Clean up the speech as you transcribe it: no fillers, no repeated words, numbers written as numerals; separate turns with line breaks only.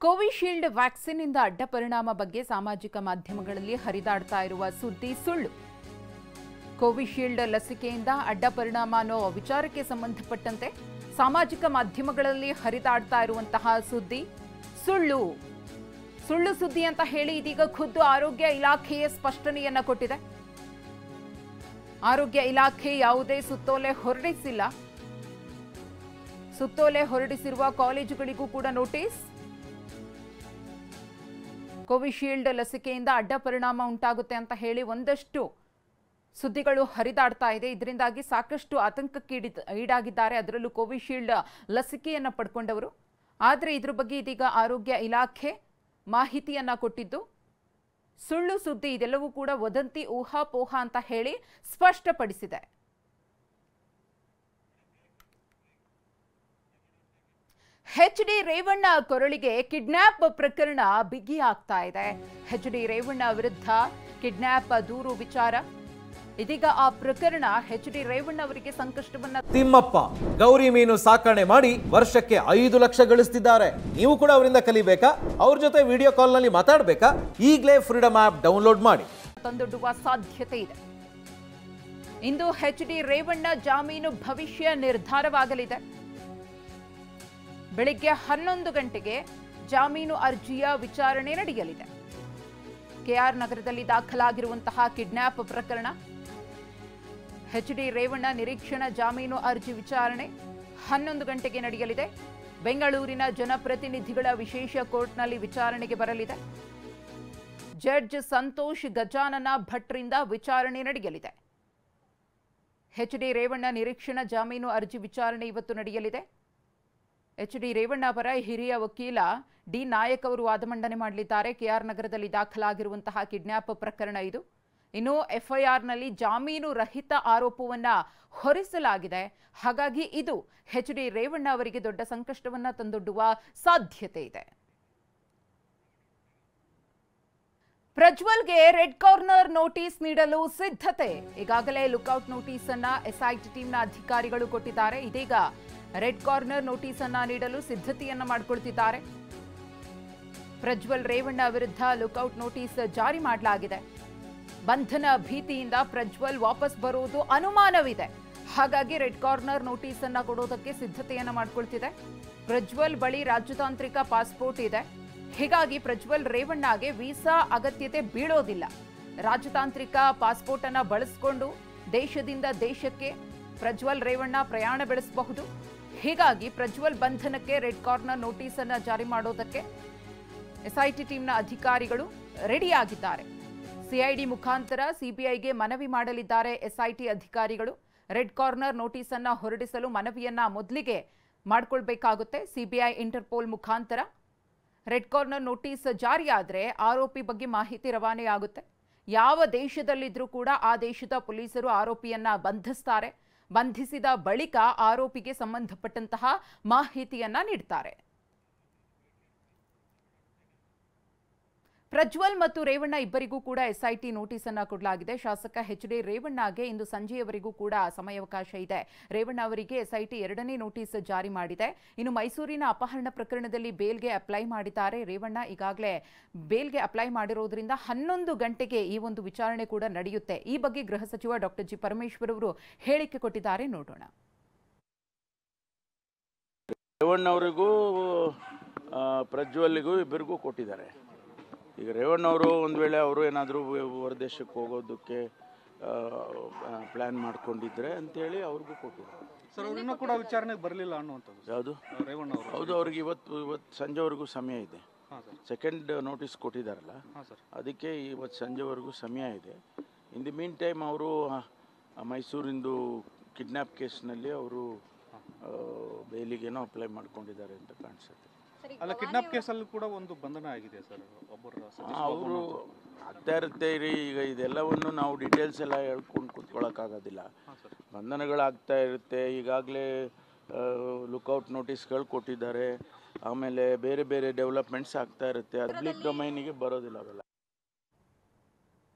Covishield vaccine ಇಂದ ಅಡ್ಡ ಪರಿಣಾಮ ಬಗ್ಗೆ ಸಾಮಾಜಿಕ ಮಾಧ್ಯಮಗಳಲ್ಲಿ ಹರಿದಾಡ್ತಾ ಇರುವ ಸುದ್ದಿ ಸುಳ್ಳು. ಕೋವಿಶೀಲ್ಡ್ ಲಸಿಕೆಯಿಂದ ಅಡ್ಡ ಪರಿಣಾಮ ಅನ್ನೋ ವಿಚಾರಕ್ಕೆ ಸಂಬಂಧಪಟ್ಟಂತೆ ಸಾಮಾಜಿಕ ಮಾಧ್ಯಮಗಳಲ್ಲಿ ಹರಿದಾಡ್ತಾ ಇರುವಂತಹ ಸುದ್ದಿ ಸುಳ್ಳು. ಸುಳ್ಳು ಸುದ್ದಿ ಅಂತ ಹೇಳಿ ಇದೀಗ ಖುದ್ದು ಆರೋಗ್ಯ ಇಲಾಖೆಯೇ ಸ್ಪಷ್ಟನೆಯನ್ನ ಕೊಟ್ಟಿದೆ. ಆರೋಗ್ಯ ಇಲಾಖೆ ಯಾವುದೇ ಸುತ್ತೋಲೆ ಹೊರಡಿಸಿಲ್ಲ. ಸುತ್ತೋಲೆ ಹೊರಡಿಸಿರುವ ಕಾಲೇಜುಗಳಿಗೂ ಕೂಡ ನೋಟಿಸ್. ಕೋವಿಶೀಲ್ಡ್ ಲಸಿಕೆಯಿಂದ ಅಡ್ಡ ಪರಿಣಾಮ ಉಂಟಾಗುತ್ತೆ ಅಂತ ಹೇಳಿ ಒಂದಷ್ಟು ಸುದ್ದಿಗಳು ಹರಿದಾಡ್ತಾ ಇದೆ. ಇದರಿಂದಾಗಿ ಸಾಕಷ್ಟು ಆತಂಕಕ್ಕೆ ಈಡಾಗಿದ್ದಾರೆ, ಅದರಲ್ಲೂ ಕೋವಿಶೀಲ್ಡ್ ಲಸಿಕೆಯನ್ನ ಪಡ್ಕೊಂಡವರು. ಆದರೆ ಇದ್ರ ಬಗ್ಗೆ ಇದೀಗ ಆರೋಗ್ಯ ಇಲಾಖೆ ಮಾಹಿತಿಯನ್ನ ಕೊಟ್ಟಿದ್ದು ಸುಳ್ಳು ಸುದ್ದಿ, ಇದೆಲ್ಲವೂ ಕೂಡ ವದಂತಿ, ಊಹಾಪೋಹ ಅಂತ ಹೇಳಿ ಸ್ಪಷ್ಟಪಡಿಸಿದೆ. ಎಚ್.ಡಿ. ರೇವಣ್ಣ ಕೊರಳಿಗೆ ಕಿಡ್ನಾಪ್ ಪ್ರಕರಣ ಬಿಗಿ ಆಗ್ತಾ ಇದೆ. ಎಚ್.ಡಿ. ರೇವಣ್ಣ ವಿರುದ್ಧ ಕಿಡ್ನಾಪ್ ದೂರು ವಿಚಾರ. ಇದೀಗ ಆ ಪ್ರಕರಣ ಎಚ್.ಡಿ. ರೇವಣ್ಣ ಅವರಿಗೆ ಸಂಕಷ್ಟವನ್ನ.
ತಿಮ್ಮಪ್ಪ ಗೌರಿ ಮೀನು ಸಾಕಣೆ ಮಾಡಿ ವರ್ಷಕ್ಕೆ 5 ಲಕ್ಷ ಗಳಿಸ್ತಿದ್ದಾರೆ. ನೀವು ಕೂಡ ಅವರಿಂದ ಕಲಿಬೇಕಾ? ಅವ್ರ ಜೊತೆ ವಿಡಿಯೋ ಕಾಲ್ ನಲ್ಲಿ ಮಾತಾಡಬೇಕಾ? ಈಗಲೇ ಫ್ರೀಡಮ್ ಆಪ್ ಡೌನ್ಲೋಡ್ ಮಾಡಿ.
ತಂದೊಡ್ಡುವ ಸಾಧ್ಯತೆ ಇದೆ. ಇಂದು ಎಚ್.ಡಿ. ರೇವಣ್ಣ ಜಾಮೀನು ಭವಿಷ್ಯ ನಿರ್ಧಾರವಾಗಲಿದೆ. ಬೆಳಿಗ್ಗೆ 11 ಗಂಟೆಗೆ ಜಾಮೀನು ಅರ್ಜಿಯ ವಿಚಾರಣೆ ನಡೆಯಲಿದೆ. ಕೆಆರ್ ನಗರದಲ್ಲಿ ದಾಖಲಾಗಿರುವಂತಹ ಕಿಡ್ನಾಪ್ ಪ್ರಕರಣ, ಎಚ್.ಡಿ. ರೇವಣ್ಣ ನಿರೀಕ್ಷಣಾ ಜಾಮೀನು ಅರ್ಜಿ ವಿಚಾರಣೆ 11 ಗಂಟೆಗೆ ನಡೆಯಲಿದೆ. ಬೆಂಗಳೂರಿನ ಜನಪ್ರತಿನಿಧಿಗಳ ವಿಶೇಷ ಕೋರ್ಟ್ನಲ್ಲಿ ವಿಚಾರಣೆಗೆ ಬರಲಿದೆ. ಜಡ್ಜ್ ಸಂತೋಷ್ ಗಜಾನನ ಭಟ್ರಿಂದ ವಿಚಾರಣೆ ನಡೆಯಲಿದೆ. ಎಚ್.ಡಿ. ರೇವಣ್ಣ ನಿರೀಕ್ಷಣಾ ಜಾಮೀನು ಅರ್ಜಿ ವಿಚಾರಣೆ ಇವತ್ತು ನಡೆಯಲಿದೆ. ಎಚ್.ಡಿ. ರೇವಣ್ಣ ಪರ ಹಿರಿಯ ವಕೀಲ ಡಿ ನಾಯಕ್ ಅವರು ವಾದ ಮಂಡನೆ ಮಾಡಲಿದ್ದಾರೆ. ಕೆಆರ್ ನಗರದಲ್ಲಿ ದಾಖಲಾಗಿರುವಂತಹ ಕಿಡ್ನಾಪ್ ಪ್ರಕರಣ ಇದು. ಇನ್ನು ಎಫ್ಐಆರ್ನಲ್ಲಿ ಜಾಮೀನು ರಹಿತ ಆರೋಪವನ್ನ ಹೊರಿಸಲಾಗಿದೆ. ಹಾಗಾಗಿ ಇದು ಎಚ್.ಡಿ. ರೇವಣ್ಣ ಅವರಿಗೆ ದೊಡ್ಡ ಸಂಕಷ್ಟವನ್ನ ತಂದೊಡ್ಡುವ ಸಾಧ್ಯತೆ ಇದೆ. ಪ್ರಜ್ವಲ್ಗೆ ರೆಡ್ ಕಾರ್ನರ್ ನೋಟಿಸ್ ನೀಡಲು ಸಿದ್ಧತೆ. ಈಗಾಗಲೇ ಲುಕ್ಔಟ್ ನೋಟಿಸ್ ಅನ್ನ ಎಸ್ಐಟಿ ಟೀಮ್ನ ಅಧಿಕಾರಿಗಳು ಕೊಟ್ಟಿದ್ದಾರೆ. ಇದೀಗ ರೆಡ್ ಕಾರ್ನರ್ ನೋಟಿಸ್ ಅನ್ನ ನೀಡಲು ಸಿದ್ಧತೆಯನ್ನ ಮಾಡಿಕೊಳ್ತಿದ್ದಾರೆ. ಪ್ರಜ್ವಲ್ ರೇವಣ್ಣ ವಿರುದ್ಧ ಲುಕ್ಔಟ್ ನೋಟಿಸ್ ಜಾರಿ ಮಾಡಲಾಗಿದೆ. ಬಂಧನ ಭೀತಿಯಿಂದ ಪ್ರಜ್ವಲ್ ವಾಪಸ್ ಬರುವುದು ಅನುಮಾನವಿದೆ. ಹಾಗಾಗಿ ರೆಡ್ ಕಾರ್ನರ್ ನೋಟಿಸ್ ಅನ್ನ ಕೊಡೋದಕ್ಕೆ ಸಿದ್ಧತೆಯನ್ನ ಮಾಡಿಕೊಳ್ತಿದೆ. ಪ್ರಜ್ವಲ್ ಬಳಿ ರಾಜತಾಂತ್ರಿಕ ಪಾಸ್ಪೋರ್ಟ್ ಇದೆ. ಹೀಗಾಗಿ ಪ್ರಜ್ವಲ್ ರೇವಣ್ಣಗೆ ವೀಸಾ ಅಗತ್ಯತೆ ಬೀಳೋದಿಲ್ಲ. ರಾಜತಾಂತ್ರಿಕ ಪಾಸ್ಪೋರ್ಟ್ ಅನ್ನ ಬಳಸಿಕೊಂಡು ದೇಶದಿಂದ ದೇಶಕ್ಕೆ ಪ್ರಜ್ವಲ್ ರೇವಣ್ಣ ಪ್ರಯಾಣ ಬೆಳೆಸಬಹುದು. ಹೀಗಾಗಿ ಪ್ರಜ್ವಲ್ ಬಂಧನಕ್ಕೆ ರೆಡ್ ಕಾರ್ನರ್ ನೋಟಿಸ್ ಅನ್ನ ಜಾರಿ ಮಾಡೋದಕ್ಕೆ ಎಸ್ಐಟಿ ಟೀಮ್ನ ಅಧಿಕಾರಿಗಳು ರೆಡಿಯಾಗಿದ್ದಾರೆ. ಸಿಐಡಿ ಮುಖಾಂತರ ಸಿಬಿಐಗೆ ಮನವಿ ಮಾಡಲಿದ್ದಾರೆ ಎಸ್ಐಟಿ ಅಧಿಕಾರಿಗಳು. ರೆಡ್ ಕಾರ್ನರ್ ನೋಟಿಸ್ ಅನ್ನ ಹೊರಡಿಸಲು ಮನವಿಯನ್ನ ಮೊದಲಿಗೆ ಮಾಡಿಕೊಳ್ಬೇಕಾಗುತ್ತೆ. ಸಿಬಿಐ ಇಂಟರ್ಪೋಲ್ ಮುಖಾಂತರ ರೆಡ್ ಕಾರ್ನರ್ ನೋಟಿಸ್ ಜಾರಿಯಾದರೆ ಆರೋಪಿ ಬಗ್ಗೆ ಮಾಹಿತಿ ರವಾನೆಯಾಗುತ್ತೆ. ಯಾವ ದೇಶದಲ್ಲಿದ್ರೂ ಕೂಡ ಆ ದೇಶದ ಪೊಲೀಸರು ಆರೋಪಿಯನ್ನ ಬಂಧಿಸ್ತಾರೆ. ಬಂಧಿಸಿದ ಬಳಿಕ ಆರೋಪಿಗೆ ಸಂಬಂಧಪಟ್ಟಂತಹ ಮಾಹಿತಿಯನ್ನ ನೀಡ್ತಾರೆ. ಪ್ರಜ್ವಲ್ ಮತ್ತು ರೇವಣ್ಣ ಇಬ್ಬರಿಗೂ ಕೂಡ ಎಸ್ಐಟಿ ನೋಟಿಸ್ ಅನ್ನ ಕೊಡಲಾಗಿದೆ. ಶಾಸಕ ಎಚ್.ಡಿ. ರೇವಣ್ಣಗೆ ಇಂದು ಸಂಜೆಯವರೆಗೂ ಕೂಡ ಸಮಯಾವಕಾಶ ಇದೆ. ರೇವಣ್ಣ ಅವರಿಗೆ ಎಸ್ಐಟಿ 2ನೇ ನೋಟಿಸ್ ಜಾರಿ ಮಾಡಿದೆ. ಇನ್ನು ಮೈಸೂರಿನ ಅಪಹರಣ ಪ್ರಕರಣದಲ್ಲಿ ಬೇಲ್ಗೆ ಅಪ್ಲೈ ಮಾಡಿದ್ದಾರೆ. ರೇವಣ್ಣ ಈಗಾಗಲೇ ಬೇಲ್ಗೆ ಅಪ್ಲೈ ಮಾಡಿರೋದ್ರಿಂದ 11 ಗಂಟೆಗೆ ಈ ಒಂದು ವಿಚಾರಣೆ ಕೂಡ ನಡೆಯುತ್ತೆ. ಈ ಬಗ್ಗೆ ಗೃಹ ಸಚಿವ ಡಾಕ್ಟರ್ ಜಿ. ಪರಮೇಶ್ವರ್ ಅವರು ಹೇಳಿಕೆ ಕೊಟ್ಟಿದ್ದಾರೆ, ನೋಡೋಣ.
ರೇವಣ್ಣ ಅವರಿಗೂ ಪ್ರಜ್ವಲ್ಗೂ ಇಬ್ಬರಿಗೂ ಕೊಟ್ಟಿದ್ದಾರೆ. ಈಗ ರೇವಣ್ಣ ಅವರು ಒಂದು ವೇಳೆ ಅವರು ಏನಾದರೂ ಹೊರದೇಶಕ್ಕೆ ಹೋಗೋದಕ್ಕೆ ಪ್ಲ್ಯಾನ್ ಮಾಡ್ಕೊಂಡಿದ್ರೆ ಅಂತೇಳಿ ಅವ್ರಿಗೂ ಕೊಟ್ಟಿದ್ದಾರೆ.
ಸರ್, ಅವ್ರು ಕೂಡ ವಿಚಾರಣೆಗೆ ಬರಲಿಲ್ಲ ಅನ್ನುವಂಥದ್ದು.
ಯಾವುದು ರೇವಣ್ಣ ಅವರು? ಹೌದು, ಅವ್ರಿಗೆ ಇವತ್ತು ಸಂಜೆವರೆಗೂ ಸಮಯ ಇದೆ. ಸೆಕೆಂಡ್ ನೋಟಿಸ್ ಕೊಟ್ಟಿದ್ದಾರಲ್ಲ, ಅದಕ್ಕೆ ಇವತ್ತು ಸಂಜೆವರೆಗೂ ಸಮಯ ಇದೆ. ಇನ್ ದಿ ಮೀನ್ ಟೈಮ್ ಅವರು ಮೈಸೂರಿಂದು ಕಿಡ್ನ್ಯಾಪ್ ಕೇಸ್ನಲ್ಲಿ ಅವರು ಬೇಲಿಗೇನೋ ಅಪ್ಲೈ ಮಾಡ್ಕೊಂಡಿದ್ದಾರೆ ಅಂತ ಕಾಣಿಸುತ್ತೆ.
ಅಲ್ಲ, ಕಿಡ್ನಾಪ್ ಕೇಸಲ್ಲಿ ಕೂಡ ಒಂದು ಬಂಧನ ಆಗಿದೆ ಸರ್.
ಅವರು ಆಗ್ತಾ ಇರುತ್ತೆ ರೀ. ಈಗ ಇದೆಲ್ಲವನ್ನು ನಾವು ಡೀಟೇಲ್ಸ್ ಎಲ್ಲ ಹೇಳ್ಕೊಂಡು ಕೂತ್ಕೊಳ್ಳೋಕ್ಕಾಗೋದಿಲ್ಲ. ಬಂಧನಗಳಾಗ್ತಾ ಇರುತ್ತೆ. ಈಗಾಗಲೇ ಲುಕ್ಔಟ್ ನೋಟಿಸ್ಗಳು ಕೊಟ್ಟಿದ್ದಾರೆ. ಆಮೇಲೆ ಬೇರೆ ಬೇರೆ ಡೆವಲಪ್ಮೆಂಟ್ಸ್ ಆಗ್ತಾ ಇರುತ್ತೆ. ಪಬ್ಲಿಕ್ ಡೊಮೈನಿಗೆ ಬರೋದಿಲ್ಲ ಅವೆಲ್ಲ.